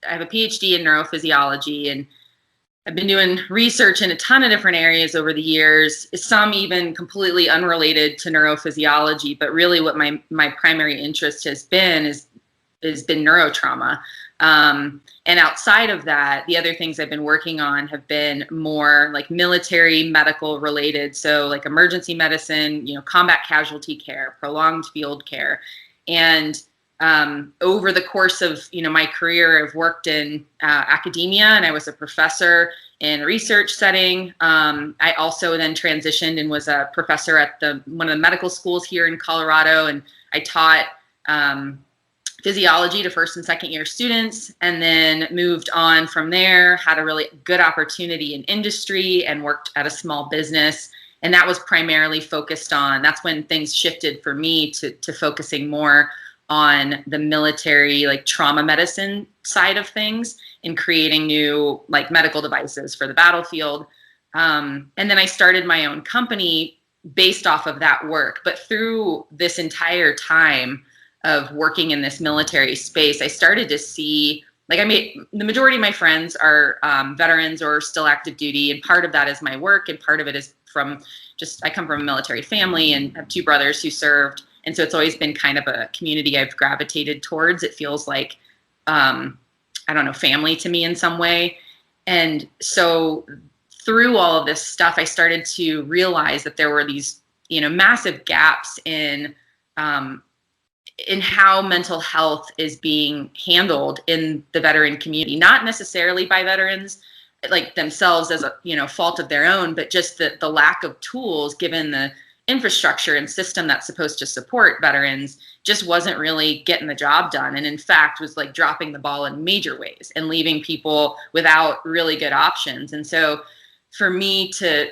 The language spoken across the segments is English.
have a PhD in neurophysiology, and I've been doing research in a ton of different areas over the years, some even completely unrelated to neurophysiology. But really what my primary interest has been neurotrauma. And outside of that, the other things I've been working on have been more like military medical related. So like emergency medicine, combat casualty care, prolonged field care. And over the course of my career, I've worked in academia, and I was a professor in a research setting. I also then transitioned and was a professor at one of the medical schools here in Colorado, and I taught physiology to first and second year students, and then moved on from there, had a really good opportunity in industry and worked at a small business. And that was primarily focused on, that's when things shifted for me to focusing more on the military, like trauma medicine side of things, and creating new like medical devices for the battlefield. And then I started my own company based off of that work. But through this entire time of working in this military space, I started to see, like, the majority of my friends are veterans or still active duty. And part of that is my work, and part of it is from I come from a military family and have two brothers who served. And so it's always been kind of a community I've gravitated towards. It feels like, I don't know, family to me in some way. And so through all of this stuff, I started to realize that there were these, massive gaps in how mental health is being handled in the veteran community, not necessarily by veterans like themselves as a fault of their own, but just the lack of tools given the infrastructure and system that's supposed to support veterans just wasn't really getting the job done. And in fact was like dropping the ball in major ways and leaving people without really good options. And so for me to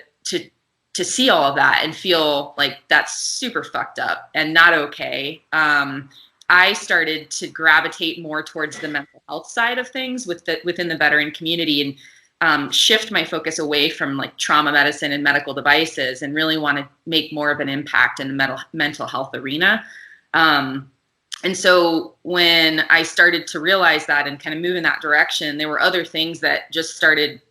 see all of that and feel like that's super fucked up and not okay, I started to gravitate more towards the mental health side of things within the veteran community, and shift my focus away from like trauma medicine and medical devices, and really want to make more of an impact in the mental health arena. And so when I started to realize that and kind of move in that direction, there were other things that just started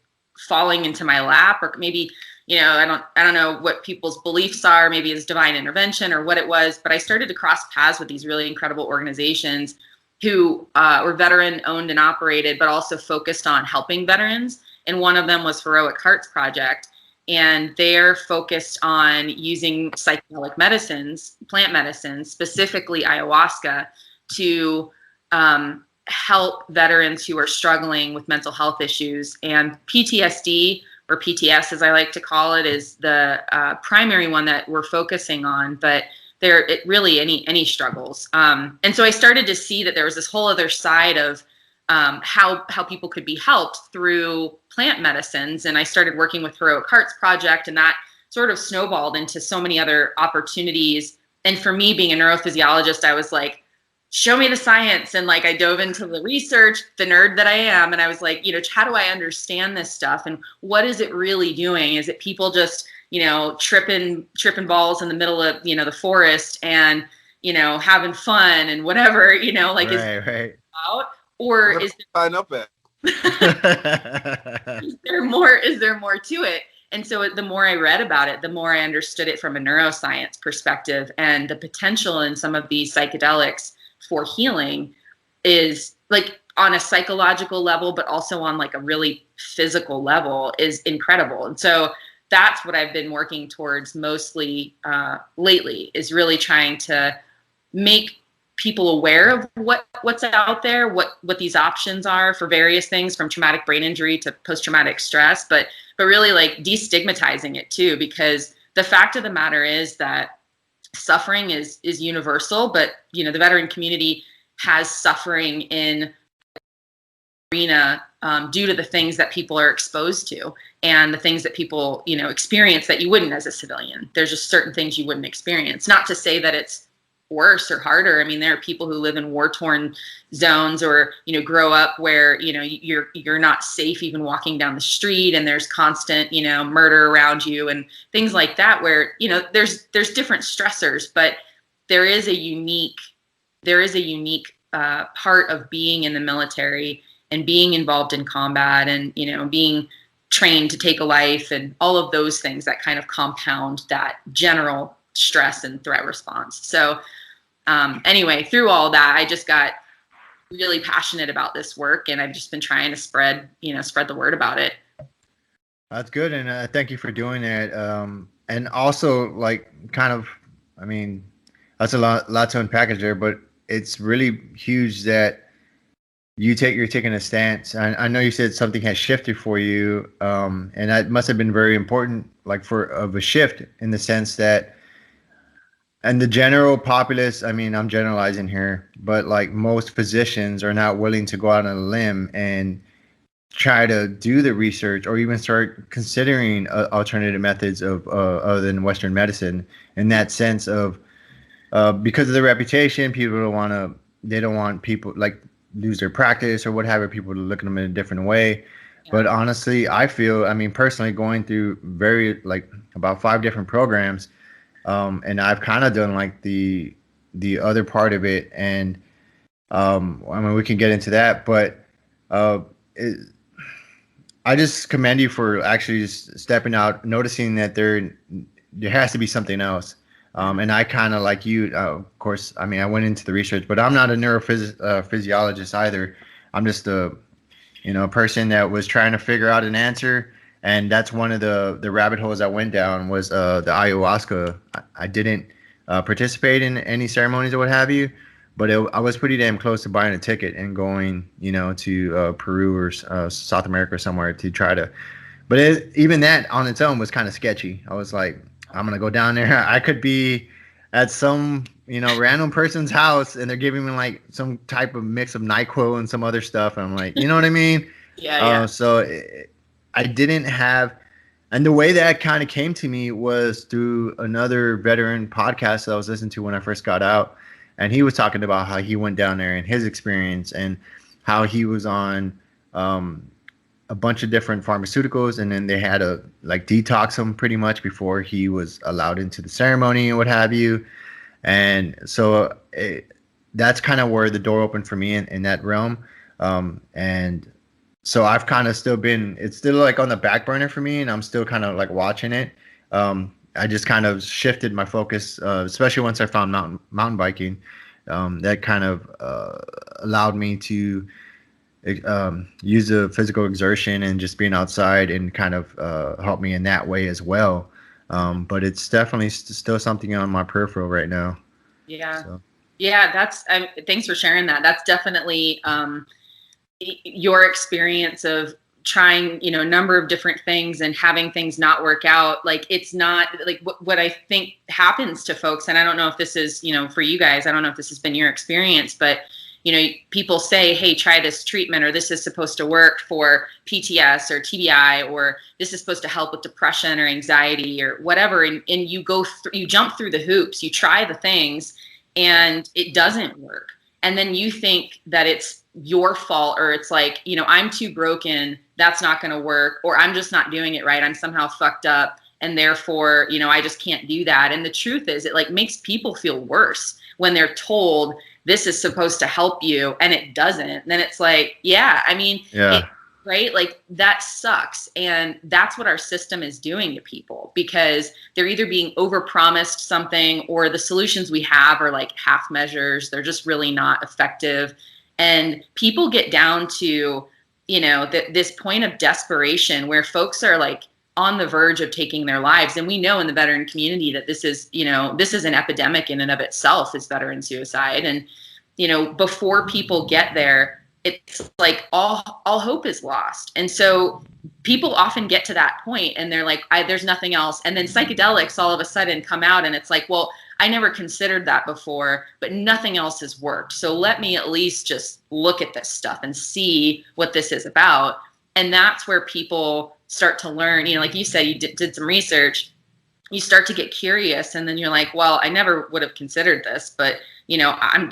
falling into my lap, or maybe, I don't know what people's beliefs are, maybe it's divine intervention or what it was, but I started to cross paths with these really incredible organizations who were veteran owned and operated, but also focused on helping veterans. And one of them was Heroic Hearts Project. And they're focused on using psychedelic medicines, plant medicines, specifically ayahuasca, to help veterans who are struggling with mental health issues. And PTSD, or PTS as I like to call it, is the primary one that we're focusing on, but really any struggles. And so I started to see that there was this whole other side of how people could be helped through plant medicines. And I started working with Heroic Hearts Project, and that sort of snowballed into so many other opportunities. And for me, being a neurophysiologist, I was like, show me the science. And like, I dove into the research, the nerd that I am. And I was like, how do I understand this stuff? And what is it really doing? Is it people just, tripping balls in the middle of, the forest and, having fun and whatever, like, right. Out? Or is there, sign up at? is there more to it? And so the more I read about it, the more I understood it from a neuroscience perspective, and the potential in some of these psychedelics for healing is like on a psychological level, but also on like a really physical level is incredible. And so that's what I've been working towards mostly lately, is really trying to make people aware of what's out there, what these options are for various things, from traumatic brain injury to post-traumatic stress, but really like destigmatizing it too, because the fact of the matter is that suffering is universal, but the veteran community has suffering in arena due to the things that people are exposed to and the things that people experience that you wouldn't as a civilian. There's just certain things you wouldn't experience. Not to say that it's worse or harder. I mean, there are people who live in war-torn zones, or grow up where you're not safe even walking down the street, and there's constant murder around you and things like that, where there's different stressors, but there is a unique part of being in the military and being involved in combat and, being trained to take a life and all of those things that kind of compound that general stress and threat response. So anyway, through all that, I just got really passionate about this work, and I've just been trying to spread the word about it. That's good, and thank you for doing that. And also, like, kind of, I mean, that's a lot to unpackage there, but it's really huge that you're taking a stance. I know you said something has shifted for you, and that must have been very important, like of a shift in the sense that, and the general populace, I mean, I'm generalizing here, but like most physicians are not willing to go out on a limb and try to do the research or even start considering alternative methods of other than Western medicine, in that sense of because of the reputation, they don't want people like lose their practice or what have you, people to look at them in a different way. Yeah. But honestly, I mean, personally going through about 5 different programs, and I've kind of done like the other part of it. And I mean, we can get into that, but I just commend you for actually just stepping out, noticing that there has to be something else. And I kind of like you, of course, I mean, I went into the research, but I'm not a neurophysiologist either. I'm just a person that was trying to figure out an answer. And that's one of the rabbit holes I went down was the ayahuasca. I didn't participate in any ceremonies or what have you, but I was pretty damn close to buying a ticket and going, to Peru or South America or somewhere to try to. But even that on its own was kind of sketchy. I was like, I'm gonna go down there. I could be at some random person's house and they're giving me like some type of mix of NyQuil and some other stuff. And I'm like, you know what I mean? Yeah. So I didn't have. And the way that kind of came to me was through another veteran podcast that I was listening to when I first got out. And he was talking about how he went down there and his experience and how he was on a bunch of different pharmaceuticals. And then they had to like detox him pretty much before he was allowed into the ceremony and what have you. And so that's kind of where the door opened for me in that realm. And so I've kind of it's still like on the back burner for me, and I'm still kind of like watching it. I just kind of shifted my focus, especially once I found mountain biking. That kind of allowed me to use the physical exertion and just being outside and kind of help me in that way as well. But it's definitely still something on my peripheral right now. Yeah. So. Yeah. Thanks for sharing that. That's definitely your experience of trying, a number of different things and having things not work out. Like, it's not like what I think happens to folks. And I don't know if this is, for you guys, I don't know if this has been your experience, but, people say, hey, try this treatment, or this is supposed to work for PTS or TBI, or this is supposed to help with depression or anxiety or whatever. And you you jump through the hoops, you try the things and it doesn't work. And then you think that it's your fault, or it's like, I'm too broken, that's not going to work, or I'm just not doing it right, I'm somehow fucked up, and therefore, I just can't do that. And the truth is, it like makes people feel worse when they're told this is supposed to help you and it doesn't. Then it's like, yeah, I mean, yeah. Right? Like, that sucks. And that's what our system is doing to people, because they're either being overpromised something, or the solutions we have are like half measures. They're just really not effective. And people get down to, this point of desperation where folks are like on the verge of taking their lives. And we know in the veteran community that this is an epidemic in and of itself, is veteran suicide. And, before people get there, it's like all hope is lost. And so people often get to that point and they're like, there's nothing else. And then psychedelics all of a sudden come out and it's like, well, I never considered that before, but nothing else has worked. So let me at least just look at this stuff and see what this is about. And that's where people start to learn, like you said, you did some research, you start to get curious, and then you're like, well, I never would have considered this, but I'm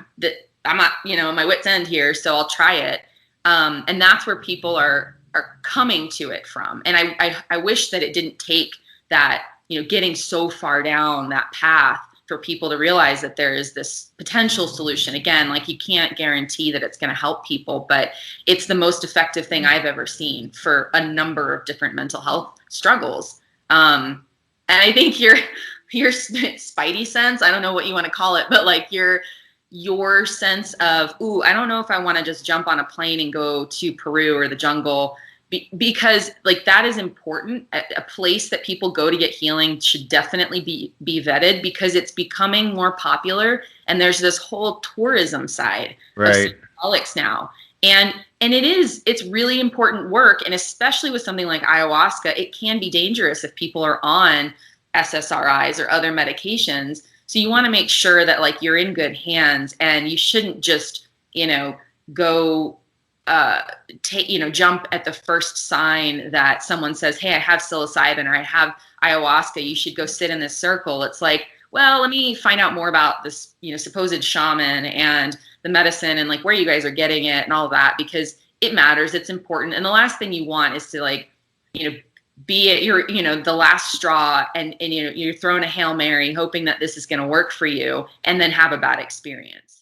not, my wit's end here, so I'll try it. And that's where people are coming to it from. And I wish that it didn't take that, getting so far down that path for people to realize that there is this potential solution. Again, like you can't guarantee that it's going to help people, but it's the most effective thing I've ever seen for a number of different mental health struggles. And I think your spidey sense, I don't know what you want to call it, but like your sense of, ooh, I don't know if I want to just jump on a plane and go to Peru or the jungle, because like that is important. A place that people go to get healing should definitely be vetted, because it's becoming more popular, and there's this whole tourism side of psychedelics now. And it's really important work, and especially with something like ayahuasca, it can be dangerous if people are on SSRIs or other medications. So you want to make sure that like you're in good hands, and you shouldn't just, go jump at the first sign that someone says, hey, I have psilocybin or I have ayahuasca, you should go sit in this circle. It's like, well, let me find out more about this, supposed shaman and the medicine and like where you guys are getting it and all that, because it matters. It's important. And the last thing you want is to like, be at your, the last straw, and you're throwing a Hail Mary hoping that this is going to work for you and then have a bad experience.